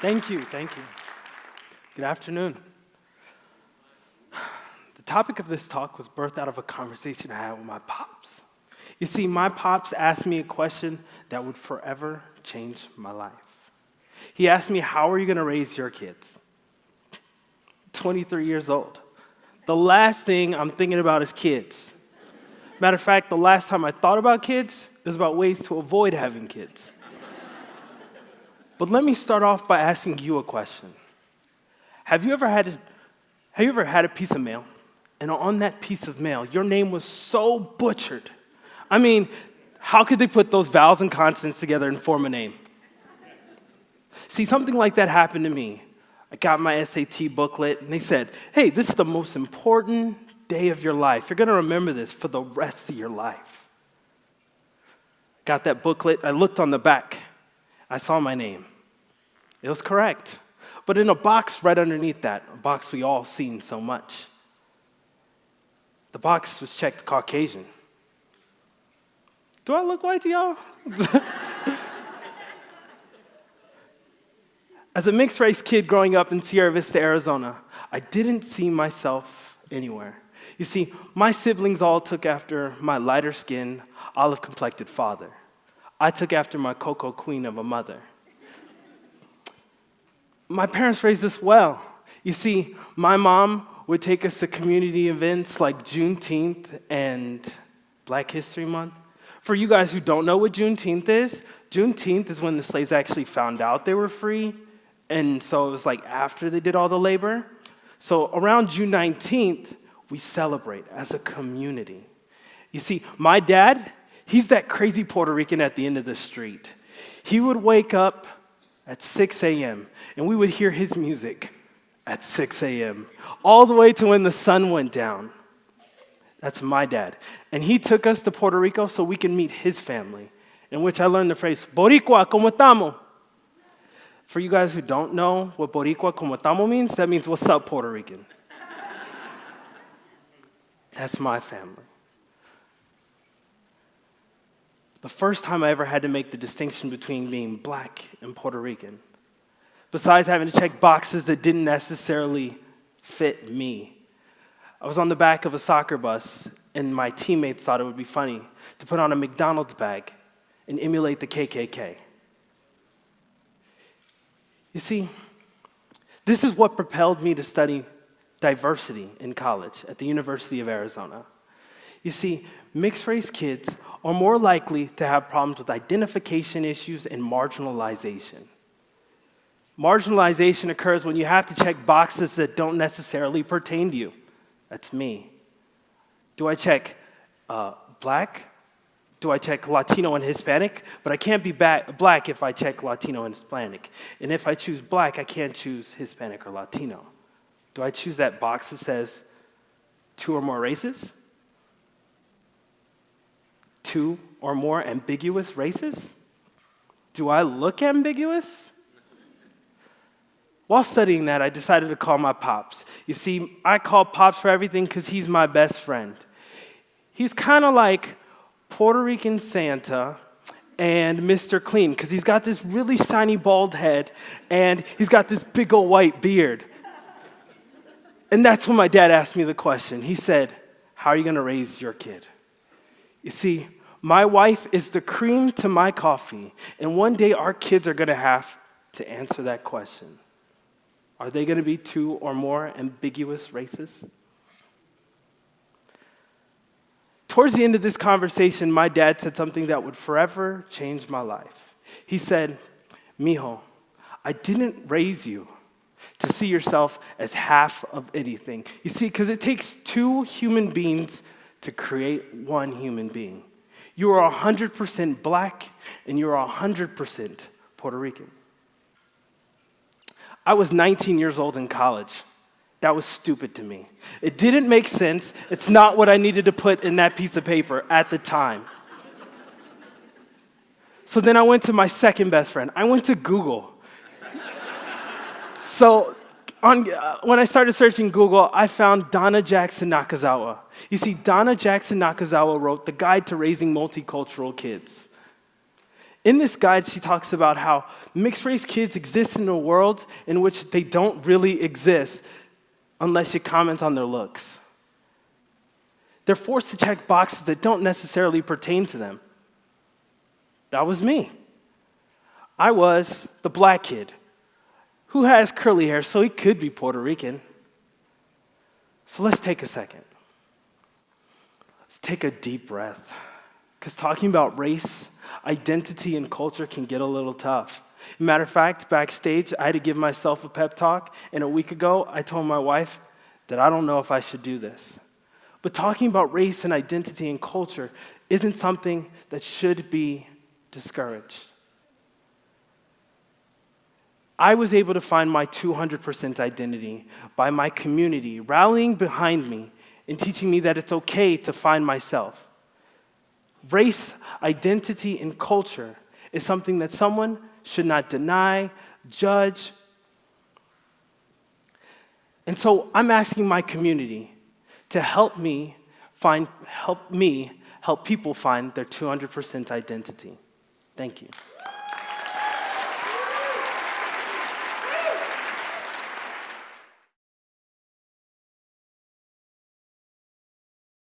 Thank you. Good afternoon. The topic of this talk was birthed out of a conversation I had with my pops. You see, my pops asked me a question that would forever change my life. He asked me, how are you going to raise your kids? 23 years old. The last thing I'm thinking about is kids. Matter of fact, the last time I thought about kids was about ways to avoid having kids. But let me start off by asking you a question. Have you ever had a piece of mail, and on that piece of mail, your name was so butchered? I mean, how could they put those vowels and consonants together and form a name? See, something like that happened to me. I got my SAT booklet, and they said, hey, this is the most important day of your life. You're going to remember this for the rest of your life. Got that booklet. I looked on the back. I saw my name. It was correct. But in a box right underneath that, a box we all seen so much, the box was checked Caucasian. Do I look white to y'all? As a mixed-race kid growing up in Sierra Vista, Arizona, I didn't see myself anywhere. You see, my siblings all took after my lighter-skinned, olive-complected father. I took after my cocoa queen of a mother. My parents raised us well. You see, my mom would take us to community events like Juneteenth and Black History Month. For you guys who don't know what Juneteenth is when the slaves actually found out they were free. And so it was like after they did all the labor. So around June 19th, we celebrate as a community. You see, my dad, he's that crazy Puerto Rican at the end of the street. He would wake up at 6 a.m., and we would hear his music at 6 a.m., all the way to when the sun went down. That's my dad. And he took us to Puerto Rico so we can meet his family, in which I learned the phrase, Boricua, ¿cómo estamos? For you guys who don't know what Boricua, ¿cómo estamos means, that means, what's up, Puerto Rican? That's my family. The first time I ever had to make the distinction between being black and Puerto Rican, besides having to check boxes that didn't necessarily fit me, I was on the back of a soccer bus, and my teammates thought it would be funny to put on a McDonald's bag and emulate the KKK. You see, this is what propelled me to study diversity in college at the University of Arizona. You see, mixed-race kids are more likely to have problems with identification issues and marginalization. Marginalization occurs when you have to check boxes that don't necessarily pertain to you. That's me. Do I check black? Do I check Latino and Hispanic? But I can't be black if I check Latino and Hispanic. And if I choose black, I can't choose Hispanic or Latino. Do I choose that box that says 2 or more races? 2 or more ambiguous races? Do I look ambiguous? While studying that, I decided to call my pops. You see, I call pops for everything because he's my best friend. He's kind of like Puerto Rican Santa and Mr. Clean because he's got this really shiny bald head and he's got this big old white beard. And that's when my dad asked me the question. He said, how are you going to raise your kid? You see, my wife is the cream to my coffee, and one day our kids are going to have to answer that question. Are they going to be 2 or more ambiguous races? Towards the end of this conversation, my dad said something that would forever change my life. He said, Mijo, I didn't raise you to see yourself as half of anything. You see, because it takes 2 human beings to create 1 human being. You are 100% black, and you are 100% Puerto Rican. I was 19 years old in college. That was stupid to me. It didn't make sense. It's not what I needed to put in that piece of paper at the time. So then I went to my second best friend. I went to Google. So when I started searching Google, I found Donna Jackson Nakazawa. You see, Donna Jackson Nakazawa wrote The Guide to Raising Multicultural Kids. In this guide, she talks about how mixed race kids exist in a world in which they don't really exist unless you comment on their looks. They're forced to check boxes that don't necessarily pertain to them. That was me. I was the black kid who has curly hair, so he could be Puerto Rican. So let's take a second. Let's take a deep breath, because talking about race, identity, and culture can get a little tough. Matter of fact, backstage, I had to give myself a pep talk, and a week ago, I told my wife that I don't know if I should do this. But talking about race and identity and culture isn't something that should be discouraged. I was able to find my 200% identity by my community rallying behind me and teaching me that it's okay to find myself. Race, identity, and culture is something that someone should not deny, judge. And so I'm asking my community to help people find their 200% identity. Thank you.